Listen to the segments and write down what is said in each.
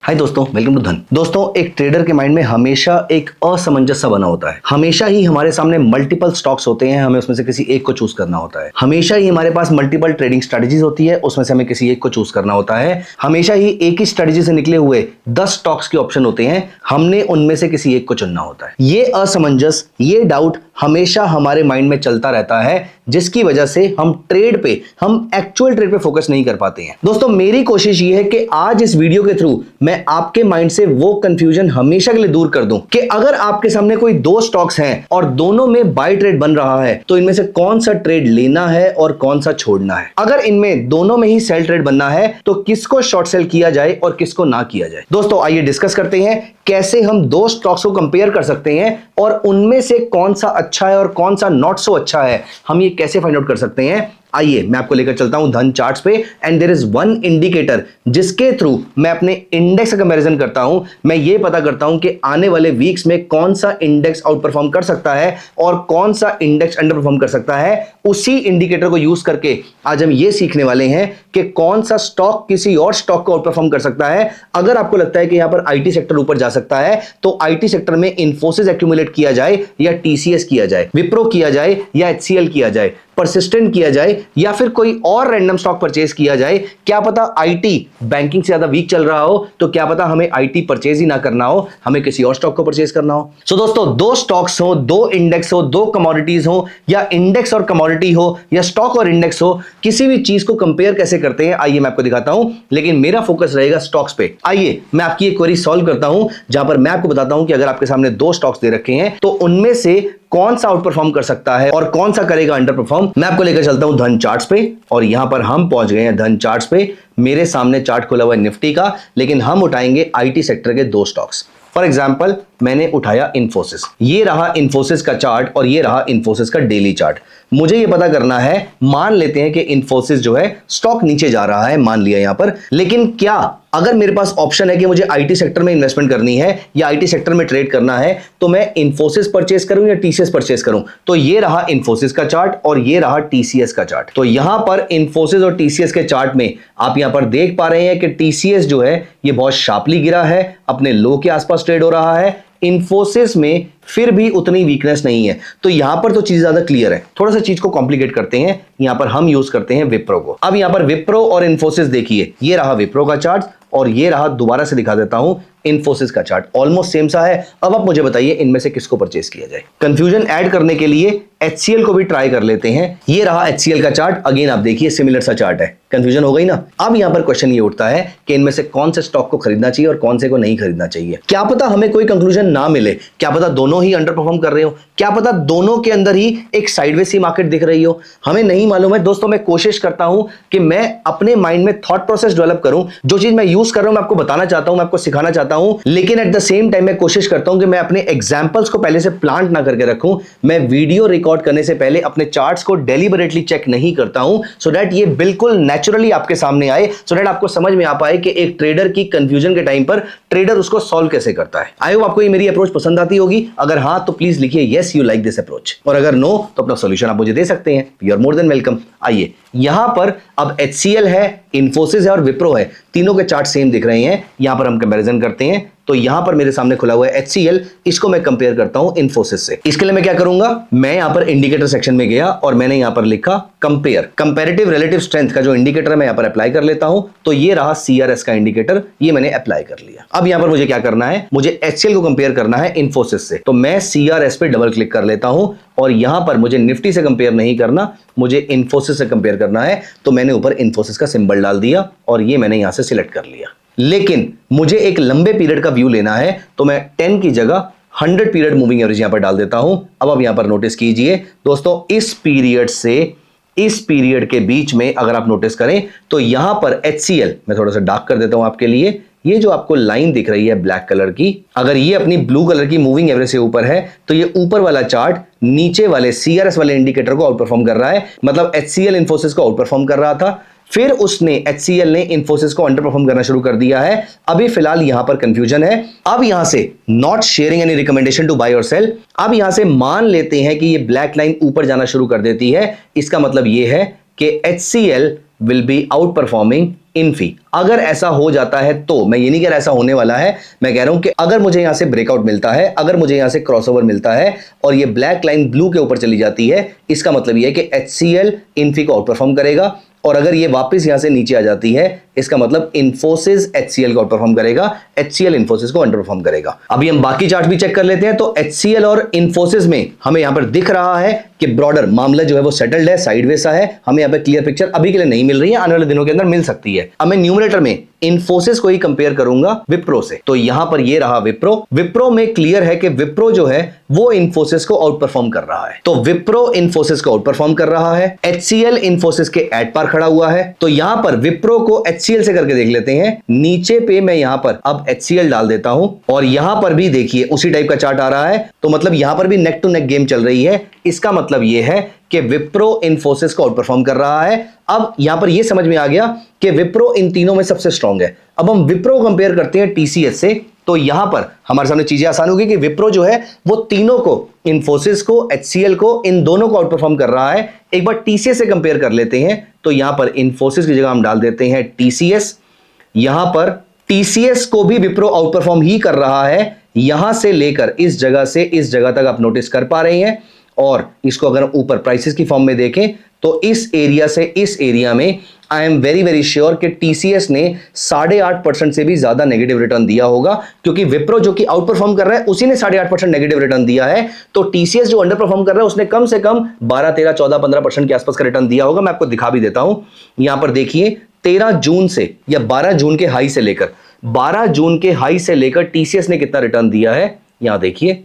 हाय दोस्तों, welcome to धन। दोस्तों, एक ट्रेडर के माइंड में हमेशा एक असमंजस सा बना होता है। हमेशा ही हमारे सामने मल्टीपल स्टॉक्स होते हैं, हमें उसमें से किसी एक को चूज करना होता है। हमेशा ही हमारे पास मल्टीपल ट्रेडिंग स्ट्रेटजीज होती है, उसमें से हमें किसी एक को चूज करना होता है। हमेशा ही एक ही स्ट्रेटजी से निकले हुए 10 स्टॉक्स के ऑप्शन होते हैं, हमने उनमें से किसी एक को चुनना होता है। ये असमंजस, ये डाउट हमेशा हमारे माइंड में चलता रहता है, जिसकी वजह से हम एक्चुअल ट्रेड पे फोकस नहीं कर पाते हैं। दोस्तों, मेरी कोशिश ये है कि आज इस वीडियो के थ्रू मैं आपके माइंड से वो कंफ्यूजन हमेशा के लिए दूर कर दूं कि अगर आपके सामने कोई दो स्टॉक्स हैं और दोनों में बाय ट्रेड बन रहा है, तो इनमें से कौन सा ट्रेड लेना है और कौन सा छोड़ना है। अगर इनमें दोनों में ही सेल ट्रेड बनना है, तो किसको शॉर्ट सेल किया जाए और किसको ना किया जाए। दोस्तों, आइए डिस्कस करते हैं कैसे हम दो स्टॉक्स को कंपेयर कर सकते हैं और उनमें से कौन सा अच्छा है और कौन सा नॉट सो अच्छा है, हम ये कैसे फाइंड आउट कर सकते हैं। आइए मैं आपको लेकर चलता हूं धन चार्ट्स पे, and there is one indicator जिसके थ्रू मैं अपने इंडेक्स का कंपैरिजन करता हूं। मैं ये पता करता हूं कि आने वाले वीक्स में कौन सा इंडेक्स आउट परफॉर्म कर सकता है और कौन सा इंडेक्स अंडर परफॉर्म कर सकता है। उसी इंडिकेटर को यूज करके आज हम ये सीखने वाले हैं कि कौन सा स्टॉक किसी और स्टॉक को आउट परफॉर्म कर सकता है। अगर आपको लगता है कि यहां पर आईटी सेक्टर ऊपर जा सकता है, तो आईटी सेक्टर में इन्फोसिस एक्यूमुलेट किया जाए या टीसीएस किया जाए, विप्रो किया जाए या एचसीएल किया जाए, परसिस्टेंट किया जाए या फिर कोई और रैंडम स्टॉक परचेज किया जाए। क्या पता आईटी बैंकिंग से ज्यादा वीक चल रहा हो, तो क्या पता हमें आईटी परचेज ही ना करना हो, हमें किसी और स्टॉक को परचेज करना हो। सो दोस्तों, दो स्टॉक्स हो, दो इंडेक्स हो, दो कमोडिटीज हो, या इंडेक्स और कमोडिटी हो, या स्टॉक और इंडेक्स हो, किसी भी चीज को कंपेयर कैसे करते हैं आइए मैं आपको दिखाता हूं, लेकिन मेरा फोकस रहेगा स्टॉक्स पे। आइए मैं आपकी एक क्वेरी सॉल्व करता हूं, जहां पर मैं आपको बताता हूं कि अगर आपके सामने दो स्टॉक्स दे रखे हैं, तो उनमें से कौन सा आउट परफॉर्म कर सकता है और कौन सा करेगा अंडर परफॉर्म। मैं आपको लेकर चलता हूं धन चार्ट्स पे, और यहां पर हम पहुंच गए हैं धन चार्ट्स पे। मेरे सामने चार्ट खुला हुआ है निफ्टी का, लेकिन हम उठाएंगे आईटी सेक्टर के दो स्टॉक्स। फॉर एग्जाम्पल, मैंने उठाया इन्फोसिस। ये रहा इन्फोसिस का चार्ट और ये रहा इन्फोसिस का डेली चार्ट। मुझे ये पता करना है, मान लेते हैं कि इन्फोसिस जो है स्टॉक नीचे जा रहा है, मान लिया यहां पर, लेकिन क्या अगर मेरे पास ऑप्शन है कि मुझे आईटी सेक्टर में इन्वेस्टमेंट करनी है या आईटी सेक्टर में ट्रेड करना है, तो मैं इन्फोसिस परचेस करूं या टीसीएस परचेस करूं। तो ये रहा इन्फोसिस का चार्ट और ये रहा टीसीएस का चार्ट। तो यहां पर इन्फोसिस और टीसीएस के चार्ट में आप यहां पर देख पा रहे हैं कि टीसीएस जो है ये बहुत शार्पली गिरा है, अपने लो के आसपास ट्रेड हो रहा है। इन्फोसिस में फिर भी उतनी वीकनेस नहीं है। तो यहां पर तो चीज ज्यादा क्लियर है। थोड़ा सा चीज को कॉम्प्लिकेट करते हैं, यहां पर हम यूज करते हैं विप्रो को। अब यहां पर विप्रो और इन्फोसिस देखिए, ये रहा विप्रो का चार्ट और ये रहा, दोबारा से दिखा देता हूं, इन्फोसिस का चार्ट। ऑलमोस्ट सेम सा है। अब आप मुझे बताइए इनमें से किसको परचेस किया जाए। कंफ्यूजन ऐड करने के लिए एचसीएल को भी ट्राई कर लेते हैं। ये रहा एचसीएल का चार्ट, अगेन आप देखिए सिमिलर सा चार्ट है। कंफ्यूजन हो गई ना। अब यहां पर क्वेश्चन ये उठता है कि इनमें से कौन से स्टॉक को खरीदना चाहिए और कौन से को नहीं खरीदना चाहिए। क्या पता हमें कोई कंक्लूजन ना मिले, क्या पता दोनों ही अंडर परफॉर्म कर रहे हो, क्या पता दोनों के अंदर ही एक साइडवेज सी मार्केट दिख रही हो, हमें नहीं मालूम है। दोस्तों, मैं कोशिश करता हूं कि मैं अपने माइंड में थॉट प्रोसेस डेवलप करूं। जो चीज मैं यूज कर रहा हूं मैं आपको बताना चाहता हूं, मैं आपको सिखाना चाहता हूं, लेकिन एट द सेम टाइम मैं कोशिश करता हूं कि मैं अपने एग्जांपल्स को पहले से प्लांट ना करके रखूं। मैं वीडियो रिकॉर्ड करने से पहले अपने चार्ट्स को डेलिबरेटली चेक नहीं करता हूं, सो दैट ये बिल्कुल नेचुरली आपके सामने आए, सो दैट आपको समझ में आ पाए कि एक ट्रेडर की कंफ्यूजन के टाइम पर ट्रेडर उसको सॉल्व कैसे करता है। आई होप आपको ये मेरी अप्रोच पसंद आती होगी। अगर हाँ, तो प्लीज लिखिए yes you like this approach, और अगर नो, तो अपना सॉल्यूशन आप मुझे दे सकते हैं। You are more than welcome. आइए यहां पर अब एचसीएल है, इन्फोसिस है और विप्रो है, तीनों के चार्ट सेम दिख रहे हैं। यहां पर हम कंपैरिजन करते हैं। तो यहां पर मेरे सामने खुला हुआ है एचसीएल, इसको मैं कंपेयर करता हूं इन्फोसिस से। इसके लिए मैं क्या करूंगा, मैं यहां पर इंडिकेटर सेक्शन में गया और मैंने यहां पर लिखा कंपेयर। कंपैरेटिव रिलेटिव स्ट्रेंथ का जो इंडिकेटर है मैं यहां पर अप्लाई कर लेता हूं। तो ये रहा सीआरएस का इंडिकेटर, ये मैंने अप्लाई कर लिया। अब यहां पर मुझे क्या करना है, मुझे एचसीएल को कंपेयर करना है इन्फोसिस से। तो मैं सीआरएस पे डबल क्लिक कर लेता हूं और यहां पर मुझे निफ्टी से कंपेयर नहीं करना, मुझे इन्फोसिस से कंपेयर करना है। तो मैंने ऊपर इन्फोसिस का सिंबल डाल दिया और ये मैंने यहां से सिलेक्ट कर लिया। लेकिन मुझे एक लंबे पीरियड का व्यू लेना है, तो मैं 10 की जगह 100 पीरियड मूविंग एवरेज यहां पर डाल देता हूं। अब आप यहां पर नोटिस कीजिए दोस्तों, इस पीरियड से इस पीरियड के बीच में अगर आप नोटिस करें तो यहां पर एचसीएल, मैं थोड़ा सा डार्क कर देता हूं आपके लिए, ये जो आपको लाइन दिख रही है ब्लैक कलर की, अगर ये अपनी ब्लू कलर की मूविंग एवरेज से ऊपर है, तो ये ऊपर वाला चार्ट नीचे वाले सीआरएस वाले इंडिकेटर को आउट परफॉर्म कर रहा है। मतलब एचसीएल इन्फोसिस को आउट परफॉर्म कर रहा था, फिर उसने एचसीएल ने इन्फोसिस को अंडर परफॉर्म करना शुरू कर दिया है। अभी फिलहाल यहां पर कंफ्यूजन है। अब यहां से not sharing any recommendation to buy और सेल। अब यहां से मान लेते हैं कि ये ब्लैक लाइन ऊपर जाना शुरू कर देती है। इसका मतलब ये है कि HCL will be out performing Infy. अगर ऐसा हो जाता है तो, मैं ये नहीं कह रहा ऐसा होने वाला है, मैं कह रहा हूं कि अगर मुझे यहां से ब्रेकआउट मिलता है, अगर मुझे यहां से क्रॉसओवर मिलता है और ये ब्लैक लाइन ब्लू के ऊपर चली जाती है, इसका मतलब ये है कि HCL इन्फी को आउट परफॉर्म करेगा। और अगर ये वापस यहां से नीचे आ जाती है, इसका मतलब इन्फोसिस HCL को आउट परफॉर्म करेगा, HCL इन्फोसिस को अंडर परफॉर्म करेगा। अभी हम बाकी चार्ट भी चेक कर लेते हैं। तो HCL और इन्फोसिस में हमें यहां पर दिख रहा है कि ब्रॉडर मामला जो है वो सेटल्ड है, साइडवेज सा है। हमें यहां पर क्लियर पिक्चर अभी के लिए नहीं मिल रही है, आने वाले दिनों के अंदर मिल सकती है। अब मैं न्यूमरेटर में इन्फोसिस को ही कंपेयर करूंगा विप्रो से। तो यहां पर ये रहा विप्रो में क्लियर है कि विप्रो जो है वो इन्फोसिस को आउट परफॉर्म कर रहा है। तो विप्रो इन्फोसिस को आउट परफॉर्म कर रहा है। HCL इन्फोसिस के एट पार खड़ा हुआ है। तो यहां पर विप्रो को HCL से करके देख लेते हैं। नीचे पे मैं यहां पर अब HCL डाल देता हूं और यहां पर भी देखिए उसी टाइप का चार्ट आ रहा है। तो मतलब यहां पर भी नेक टू नेक गेम चल रही है। इसका मतलब यह है कि विप्रो इन्फोसिस को आउट परफॉर्म कर रहा है। अब यहां पर यह समझ में आ गया कि विप्रो इन तीनों में सबसे स्ट्रांग है। अब हम विप्रो कंपेयर करते हैं TCS से। तो यहां पर हमारे सामने चीजें आसान होगी कि विप्रो जो है वो तीनों को, इन्फोसिस को, HCL को, इन दोनों को आउट परफॉर्म कर रहा है। एक बार TCS से कंपेयर कर लेते हैं। तो यहां पर इन्फोसिस की जगह हम डाल देते हैं TCS। यहां पर TCS को भी विप्रो आउट परफॉर्म ही कर रहा है। यहां से लेकर इस जगह से इस जगह तक आप नोटिस कर पा रहे हैं। और इसको अगर ऊपर प्राइसेस की फॉर्म में देखें तो इस एरिया से इस एरिया में I am very very sure कि TCS ने 8.5% से भी ज्यादा नेगेटिव रिटर्न दिया होगा, क्योंकि विप्रो जो कि आउट परफॉर्म कर रहा है उसी ने 8.5% नेगेटिव रिटर्न दिया है। तो TCS जो अंडर परफॉर्म कर रहा है उसने कम से कम 12, 13, 14, 15% के आसपास का रिटर्न दिया होगा। मैं आपको दिखा भी देता हूं। यहां पर देखिए 13 जून से या 12 जून के हाई से लेकर 12 जून के हाई से लेकर TCS ने कितना रिटर्न दिया है, यहां देखिए।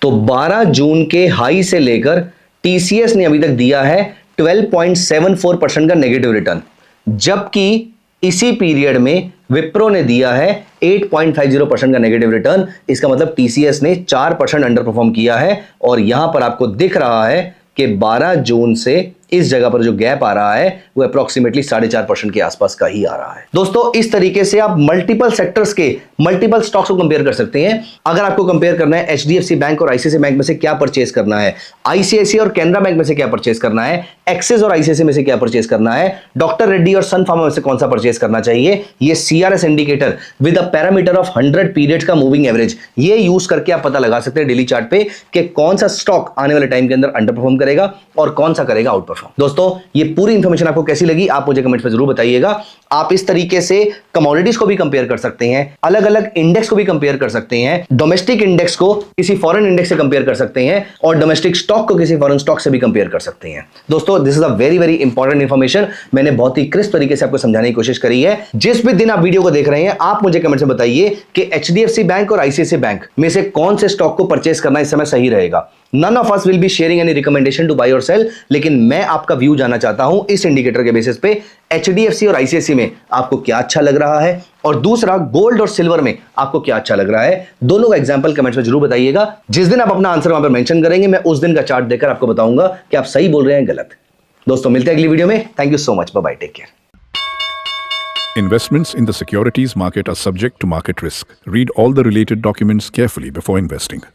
तो 12 जून के हाई से लेकर TCS ने अभी तक दिया है 12.74% का नेगेटिव रिटर्न, जबकि इसी पीरियड में विप्रो ने दिया है 8.50% का नेगेटिव रिटर्न। इसका मतलब TCS ने 4% अंडर परफॉर्म किया है। और यहां पर आपको दिख रहा है कि 12 जून से इस जगह पर जो गैप आ रहा है वो अप्रोक्सीमेटली 4.5% के आसपास का ही आ रहा है। दोस्तों इस तरीके से आप मल्टीपल सेक्टर्स के मल्टीपल स्टॉक्स को कंपेयर कर सकते हैं। अगर आपको कंपेयर करना है HDFC बैंक और ICICI बैंक में से क्या परचेज करना है, ICICI और कैनरा बैंक में से क्या परचेज करना है, एक्सिस और ICICI में से क्या परचेज करना है, डॉक्टर रेड्डी और सन फार्मा में से कौन सा परचेज करना चाहिए, ये CRS indicator with a parameter of 100 period का मूविंग एवरेज, ये यूज करके आप पता लगा सकते हैं डेली चार्ट पे कि कौन सा स्टॉक आने वाले टाइम के अंदर अंडर परफॉर्म करेगा और कौन सा करेगा आउट परफॉर्म। दोस्तों ये पूरी इंफॉर्मेशन आपको कैसी लगी आप मुझे कमेंट में जरूर बताइएगा। आप इस तरीके से कमोडिटीज को भी कंपेयर कर सकते हैं, अलग अलग इंडेक्स को भी कंपेयर कर सकते हैं, डोमेस्टिक इंडेक्स को किसी फॉरेन इंडेक्स से कंपेयर कर सकते हैं और डोमेस्टिक स्टॉक को किसी फॉरेन स्टॉक से भी कंपेयर कर सकते हैं। दोस्तों this is a very very important information. मैंने बहुत ही क्रिस्प तरीके से आपको समझाने की कोशिश करी है। जिस भी दिन आप वीडियो को देख रहे हैं आप मुझे कमेंट में बताइए कि HDFC बैंक और ICICI बैंक में से कौन से स्टॉक को परचेज करना इस समय सही रहेगा। None of us will be sharing any recommendation to buy or sell, लेकिन मैं आपका व्यू जानना चाहता हूं इस इंडिकेटर के बेसिस पे HDFC और ICICI में आपको क्या अच्छा लग रहा है और दूसरा गोल्ड और सिल्वर में आपको क्या अच्छा लग रहा है। दोनों का एग्जांपल कमेंट्स में जरूर बताइएगा। जिस दिन आप अपना आंसर वहां पर मेंशन करेंगे मैं उस दिन का चार्ट देकर आपको बताऊंगा कि आप सही बोल रहे हैं गलत। दोस्तों मिलते हैं अगली वीडियो में। Thank you so much, bye bye, take care. Investments in the securities market are subject to market risk. Read all the related documents carefully before investing.